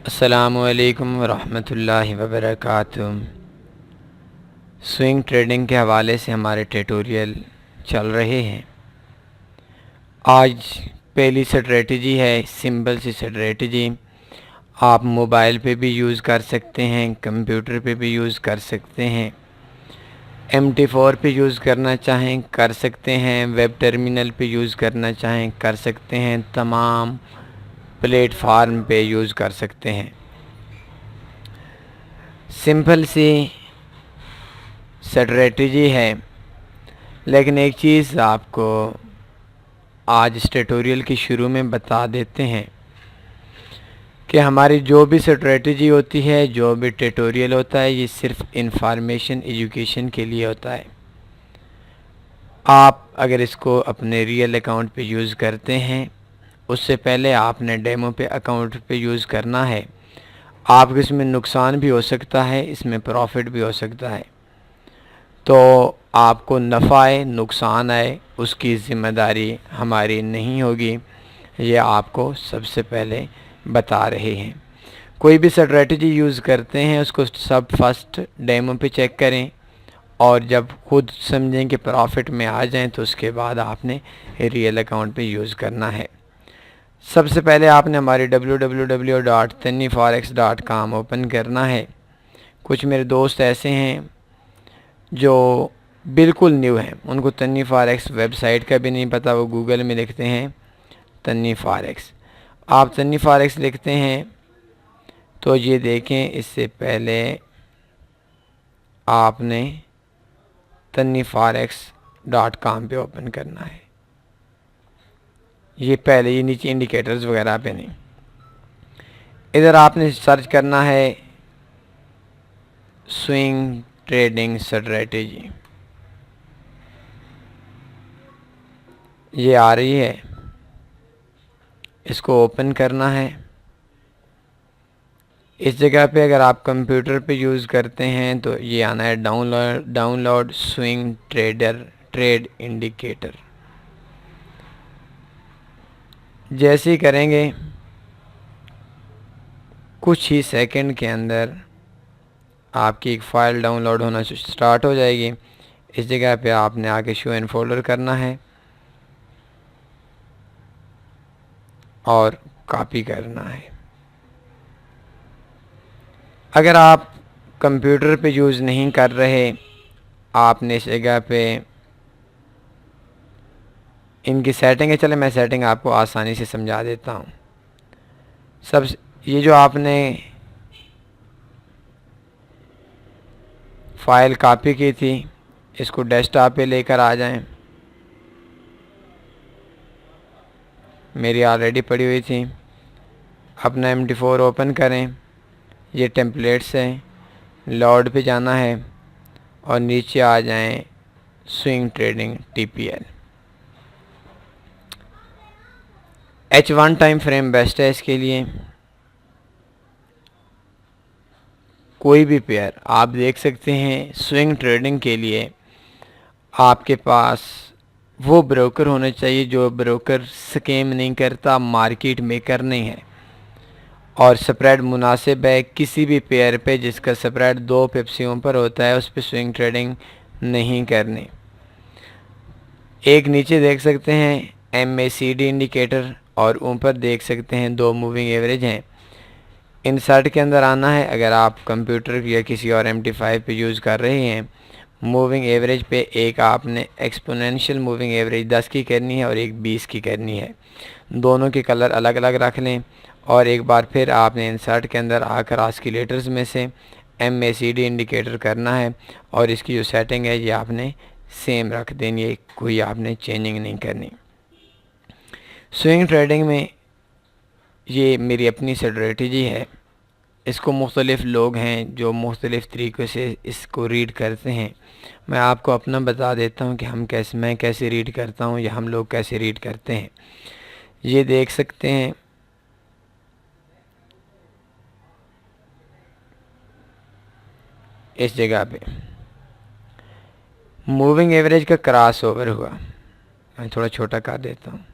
अस्सलामुअलैकुम वरहमतुल्लाहि वबरकातुहू। Swing trading के हवाले से हमारे ट्यूटोरियल चल रहे हैं। आज पहली स्ट्रेटजी है सिंपल सी स्ट्रेटजी। आप मोबाइल पे भी यूज़ कर सकते हैं, कंप्यूटर पे भी यूज़ कर सकते हैं, MT4 पे यूज़ करना चाहें कर सकते हैं, वेब टर्मिनल पे यूज़ करना चाहें कर सकते हैं, तमाम प्लेटफार्म पे यूज़ कर सकते हैं। सिंपल सी स्ट्रेटजी है, लेकिन एक चीज़ आपको आज इस ट्यूटोरियल के शुरू में बता देते हैं कि हमारी जो भी स्ट्रेटजी होती है, जो भी ट्यूटोरियल होता है, ये सिर्फ इंफॉर्मेशन एजुकेशन के लिए होता है। आप अगर इसको अपने रियल अकाउंट पे यूज़ करते हैं, उससे पहले आपने डेमो पे अकाउंट पे यूज़ करना है। आपको इसमें नुकसान भी हो सकता है, इसमें प्रॉफिट भी हो सकता है। तो आपको नफ़ा आए नुकसान आए उसकी ज़िम्मेदारी हमारी नहीं होगी, ये आपको सबसे पहले बता रहे हैं। कोई भी स्ट्रेटजी यूज़ करते हैं उसको सब फर्स्ट डेमो पे चेक करें, और जब खुद समझें कि प्रॉफिट में आ जाएं तो उसके बाद आपने रियल अकाउंट पे यूज़ करना है। सबसे पहले आपने हमारी www.tanniforex.com ओपन करना है। कुछ मेरे दोस्त ऐसे हैं जो बिल्कुल न्यू हैं, उनको तन्नी फॉरेक्स वेबसाइट का भी नहीं पता, वो गूगल में लिखते हैं तन्नी फॉरेक्स। आप तन्नी फॉरेक्स लिखते हैं तो ये देखें, इससे पहले आपने tanniforex.com पे ओपन करना है। ये पहले, ये नीचे इंडिकेटर्स वगैरह पे नहीं, इधर आपने सर्च करना है स्विंग ट्रेडिंग स्ट्रेटजी। ये आ रही है, इसको ओपन करना है। इस जगह पे अगर आप कंप्यूटर पे यूज़ करते हैं तो ये आना है डाउनलोड स्विंग ट्रेड इंडिकेटर। जैसे ही करेंगे कुछ ही सेकंड के अंदर आपकी एक फ़ाइल डाउनलोड होना स्टार्ट हो जाएगी। इस जगह पे आपने आके शो एंड फोल्डर करना है और कॉपी करना है। अगर आप कंप्यूटर पे यूज़ नहीं कर रहे, आपने इस जगह पे इनकी सेटिंग है, चले मैं सेटिंग आपको आसानी से समझा देता हूँ। सब ये जो आपने फ़ाइल कॉपी की थी, इसको डेस्कटॉप पे लेकर आ जाएं। मेरी ऑलरेडी पड़ी हुई थी। अपना MT4 ओपन करें, ये टेम्पलेट्स है, लोड पे जाना है और नीचे आ जाएं swing trading TPL। H1 time frame best है इसके लिए। कोई भी पेयर आप देख सकते हैं, स्विंग ट्रेडिंग के लिए आपके पास वो ब्रोकर होना चाहिए जो ब्रोकर स्कैम नहीं करता, मार्केट मेकर नहीं है, और स्प्रेड मुनासिब है। किसी भी पेयर पे जिसका स्प्रेड 2 पिप्सियों पर होता है उस पर स्विंग ट्रेडिंग नहीं करनी। एक नीचे देख सकते हैं MACD इंडिकेटर, और ऊपर देख सकते हैं 2 मूविंग एवरेज हैं। इंसर्ट के अंदर आना है। अगर आप कंप्यूटर या किसी और MT5 पे यूज़ कर रहे हैं, मूविंग एवरेज पे एक आपने एक्सपोनेंशियल मूविंग एवरेज 10 की करनी है और एक 20 की करनी है। दोनों के कलर अलग अलग रख लें, और एक बार फिर आपने इंसर्ट के अंदर आकर ऑस्किलेटर्स में से MACD इंडिकेटर करना है, और इसकी जो सेटिंग है ये आपने सेम रख देनी है, कोई आपने चेंजिंग नहीं करनी। स्विंग ट्रेडिंग में ये मेरी अपनी स्ट्रेटजी है। इसको मुख्तलिफ़ लोग हैं जो मुख्तलिफ़ तरीक़ों से इसको रीड करते हैं। मैं आपको अपना बता देता हूँ कि मैं कैसे रीड करता हूँ या हम लोग कैसे रीड करते हैं। ये देख सकते हैं, इस जगह पे मूविंग एवरेज का क्रॉस ओवर हुआ। मैं थोड़ा छोटा कर देता हूँ।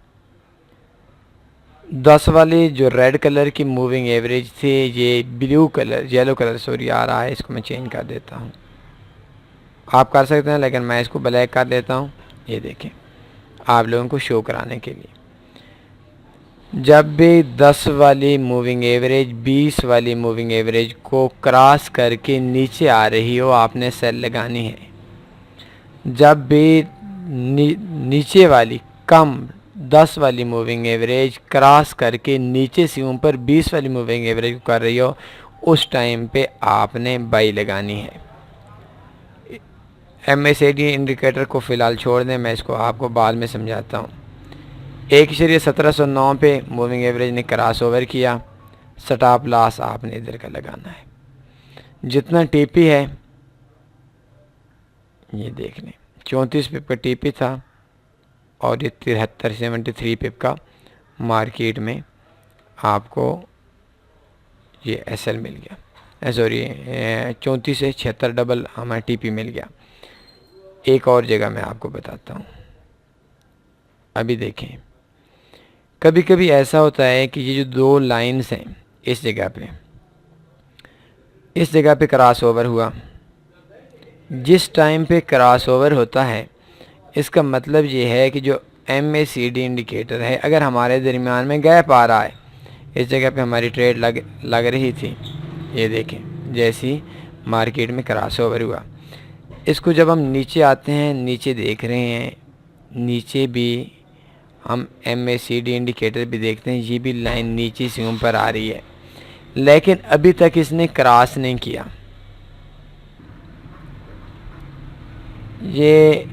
10 वाली जो रेड कलर की मूविंग एवरेज थी, ये blue colour yellow colour sorry आ रहा है, इसको मैं चेंज कर देता हूँ। आप कर सकते हैं लेकिन मैं इसको ब्लैक कर देता हूँ। ये देखें आप लोगों को शो कराने के लिए, जब भी 10 वाली मूविंग एवरेज 20 वाली मूविंग एवरेज को क्रॉस करके नीचे आ रही हो, आपने सेल लगानी है। जब भी नीचे वाली कम 10 वाली मूविंग एवरेज क्रॉस करके नीचे से ऊपर 20 वाली मूविंग एवरेज को कर रही हो, उस टाइम पे आपने बाई लगानी है। MACD इंडिकेटर को फ़िलहाल छोड़ दें, मैं इसको आपको बाद में समझाता हूँ। 1.1709 पे मूविंग एवरेज ने क्रॉस ओवर किया, स्टॉप लॉस आपने इधर का लगाना है। जितना टीपी है ये देख लें, 34 पिप का टीपी था और ये 73 पिप का मार्केट में आपको ये SL मिल गया, सॉरी 34 से 76 डबल हमारा टीपी मिल गया। एक और जगह मैं आपको बताता हूँ, अभी देखें कभी कभी ऐसा होता है कि ये जो दो लाइंस हैं इस जगह पे क्रॉस ओवर हुआ। जिस टाइम पे क्रॉस ओवर होता है इसका मतलब ये है कि जो MACD इंडिकेटर है, अगर हमारे दरमियान में गैप आ रहा है, इस जगह पे हमारी ट्रेड लग रही थी, ये देखें जैसी मार्केट में क्रॉस ओवर हुआ, इसको जब हम नीचे आते हैं, नीचे देख रहे हैं, नीचे भी हम MACD इंडिकेटर भी देखते हैं, ये भी लाइन नीचे से ऊपर आ रही है, लेकिन अभी तक इसने क्रॉस नहीं किया। ये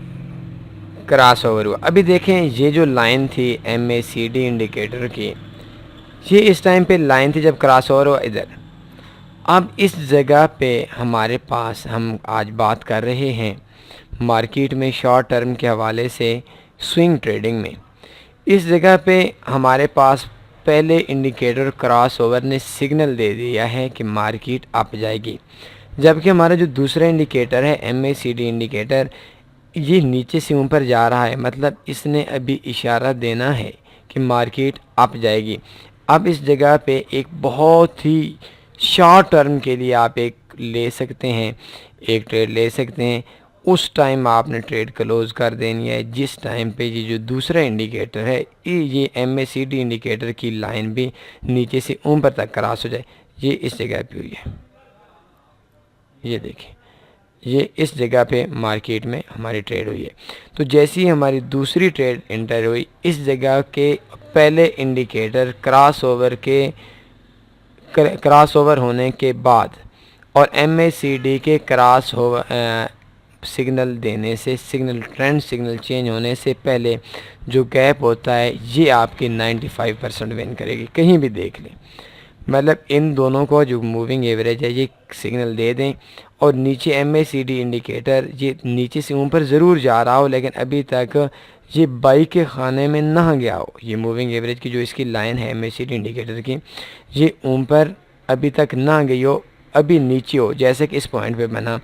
क्रॉस ओवर हुआ। अभी देखें ये जो लाइन थी MACD इंडिकेटर की, ये इस टाइम पे लाइन थी जब क्रॉस ओवर हुआ इधर। अब इस जगह पे हमारे पास, हम आज बात कर रहे हैं मार्केट में शॉर्ट टर्म के हवाले से स्विंग ट्रेडिंग में, इस जगह पे हमारे पास पहले इंडिकेटर क्रॉस ओवर ने सिग्नल दे दिया है कि मार्केट अप जाएगी, जबकि हमारा जो दूसरा इंडिकेटर है MACD इंडिकेटर, ये नीचे से ऊपर जा रहा है, मतलब इसने अभी इशारा देना है कि मार्केट अप जाएगी। अब इस जगह पे एक बहुत ही शॉर्ट टर्म के लिए आप एक ट्रेड ले सकते हैं। उस टाइम आपने ट्रेड क्लोज कर देनी है जिस टाइम पे ये जो दूसरा इंडिकेटर है, ये MACD इंडिकेटर की लाइन भी नीचे से ऊपर तक क्रॉस हो जाए। ये इस जगह पे हुई है, ये देखें, ये इस जगह पे मार्केट में हमारी ट्रेड हुई है। तो जैसी हमारी दूसरी ट्रेड इंटर हुई, इस जगह के पहले इंडिकेटर क्रॉस ओवर होने के बाद और MACD के क्रॉस सिग्नल देने से, ट्रेंड सिग्नल चेंज होने से पहले जो गैप होता है, ये आपकी 95% विन करेगी। कहीं भी देख लें, मतलब इन दोनों को जो मूविंग एवरेज है ये सिग्नल दे दें, और नीचे MACD इंडिकेटर ये नीचे से ऊपर ज़रूर जा रहा हो लेकिन अभी तक ये बाई के खाने में ना गया हो। ये मूविंग एवरेज की जो इसकी लाइन है MACD इंडिकेटर की, ये ऊपर अभी तक ना गई हो, अभी नीचे हो, जैसे कि इस पॉइंट पे बना,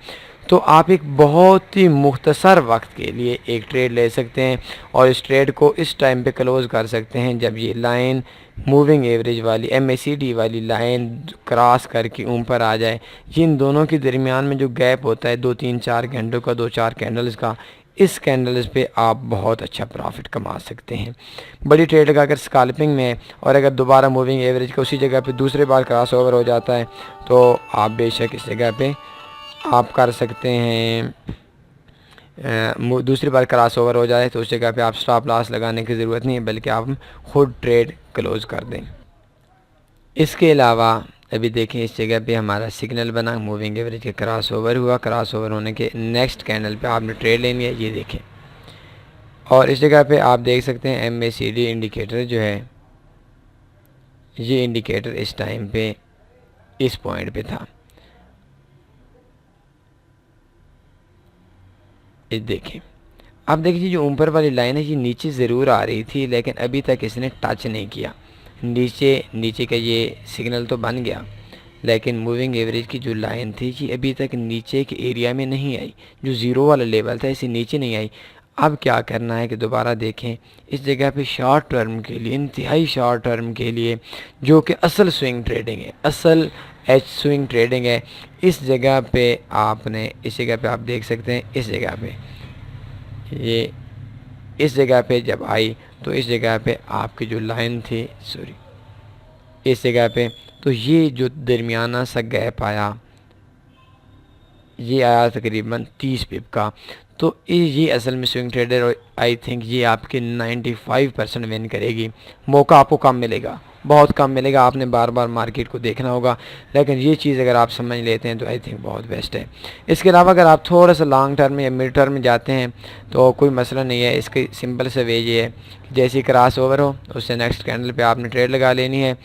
तो आप एक बहुत ही मुख्तसर वक्त के लिए एक ट्रेड ले सकते हैं और इस ट्रेड को इस टाइम पे क्लोज़ कर सकते हैं जब ये लाइन मूविंग एवरेज वाली MACD वाली लाइन क्रॉस करके ऊपर आ जाए। इन दोनों के दरमियान में जो गैप होता है 2-3-4 घंटों का, 2-4 कैंडल्स का, इस कैंडल्स पे आप बहुत अच्छा प्रॉफिट कमा सकते हैं। बड़ी ट्रेड का अगर स्कैल्पिंग में है और अगर दोबारा मूविंग एवरेज का उसी जगह पे दूसरे बार क्रॉस ओवर हो जाता है तो आप बेशक इस जगह पे आप कर सकते हैं, दूसरी बार क्रॉस ओवर हो जाए तो उस जगह पे आप स्टॉप लॉस लगाने की ज़रूरत नहीं है, बल्कि आप खुद ट्रेड क्लोज़ कर दें। इसके अलावा अभी देखें इस जगह पे हमारा सिग्नल बना, मूविंग एवरेज के क्रॉस ओवर हुआ, क्रॉस ओवर होने के नेक्स्ट कैंडल पे आपने ट्रेड लेनी है, ये देखें। और इस जगह पे आप देख सकते हैं MACD इंडिकेटर जो है, ये इंडिकेटर इस टाइम पे इस पॉइंट पे था, ये देखें। अब देखिए जो ऊपर वाली लाइन है ये नीचे ज़रूर आ रही थी लेकिन अभी तक इसने टच नहीं किया, नीचे का ये सिग्नल तो बन गया लेकिन मूविंग एवरेज की जो लाइन थी ये अभी तक नीचे के एरिया में नहीं आई, जो ज़ीरो वाला लेवल था इसे नीचे नहीं आई। अब क्या करना है कि दोबारा देखें इस जगह पे शॉर्ट टर्म के लिए, इंतहाई शॉर्ट टर्म के लिए, जो कि असल स्विंग ट्रेडिंग है, असल एच स्विंग ट्रेडिंग है, इस जगह पे आपने, इस जगह पे आप देख सकते हैं, इस जगह पे ये, इस जगह पे जब आई तो इस जगह पे आपकी जो लाइन थी, सॉरी, इस जगह पे, तो ये जो दरमियाना सा गैप आया, ये आया तकरीबन 30 पिप का। तो ये असल में स्विंग ट्रेडर, और आई थिंक ये आपके 95% विन करेगी। मौका आपको कम मिलेगा, बहुत कम मिलेगा, आपने बार बार मार्केट को देखना होगा, लेकिन ये चीज़ अगर आप समझ लेते हैं तो आई थिंक बहुत बेस्ट है। इसके अलावा अगर आप थोड़ा सा लॉन्ग टर्म या मिड टर्म में जाते हैं तो कोई मसला नहीं है। इसके सिंपल से वे ये है कि जैसे ही क्रॉस ओवर हो उससे नेक्स्ट कैंडल पे आपने ट्रेड लगा लेनी है,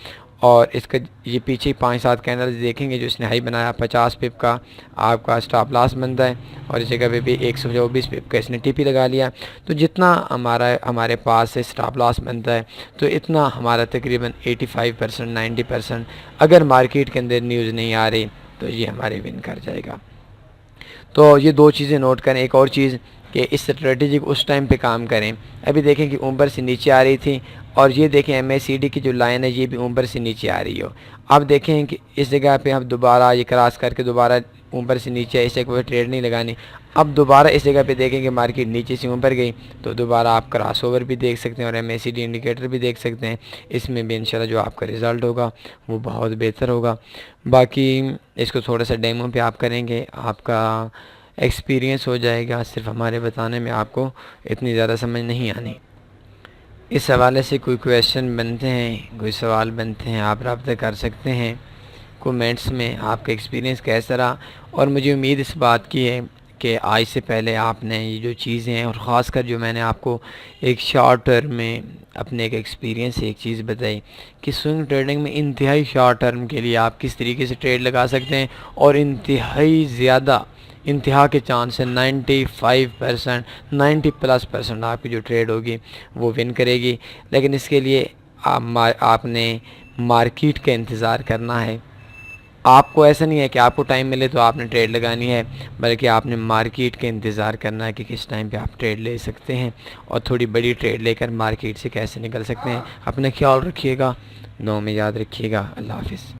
और इसका ये पीछे 5-7 कैंडल्स देखेंगे जो इसने हाई बनाया 50 पिप का, आपका स्टॉप लॉस बनता है, और इस जगह पे भी 124 पिप का इसने टीपी लगा लिया। तो जितना हमारे पास से स्टॉप लॉस बनता है तो इतना हमारा तकरीबन 85% 90%, अगर मार्केट के अंदर न्यूज़ नहीं आ रही तो ये हमारे विन कर जाएगा। तो ये दो चीज़ें नोट करें। एक और चीज़ कि इस स्ट्रेटजी को उस टाइम पे काम करें। अभी देखें कि ऊपर से नीचे आ रही थी, और ये देखें MACD की जो लाइन है ये भी ऊपर से नीचे आ रही हो। अब देखें कि इस जगह पे हम दोबारा ये क्रॉस करके दोबारा ऊपर से नीचे, इसे कोई ट्रेड नहीं लगानी। अब दोबारा इस जगह पे देखें कि मार्केट नीचे से ऊपर गई तो दोबारा आप क्रॉस ओवर भी देख सकते हैं और MACD इंडिकेटर भी देख सकते हैं। इसमें भी इंशाल्लाह जो आपका रिज़ल्ट होगा वो बहुत बेहतर होगा। बाकी इसको थोड़ा सा डेमो पे आप करेंगे, आपका एक्सपीरियंस हो जाएगा। सिर्फ हमारे बताने में आपको इतनी ज़्यादा समझ नहीं आनी। इस हवाले से कोई क्वेश्चन बनते हैं, कोई सवाल बनते हैं, आप रब्ता कर सकते हैं कमेंट्स में, आपका एक्सपीरियंस कैसा रहा। और मुझे उम्मीद इस बात की है कि आज से पहले आपने ये जो चीज़ें हैं, और ख़ासकर जो मैंने आपको एक शॉर्ट टर्म में अपने एक एक्सपीरियंस से एक चीज़ बताई कि स्विंग ट्रेडिंग में इंतहाई शॉर्ट टर्म के लिए आप किस तरीके से ट्रेड लगा सकते हैं, और इंतहाई ज़्यादा, इंतहा के चांस है 95%, 90+% आपकी जो ट्रेड होगी वो विन करेगी। लेकिन इसके लिए आपने मार्केट का इंतज़ार करना है। आपको ऐसा नहीं है कि आपको टाइम मिले तो आपने ट्रेड लगानी है, बल्कि आपने मार्केट का इंतज़ार करना है कि किस टाइम पे आप ट्रेड ले सकते हैं, और थोड़ी बड़ी ट्रेड लेकर मार्केट से कैसे निकल सकते हैं। अपना ख्याल रखिएगा, दुआ में याद रखिएगा। अल्लाह हाफ़िज़।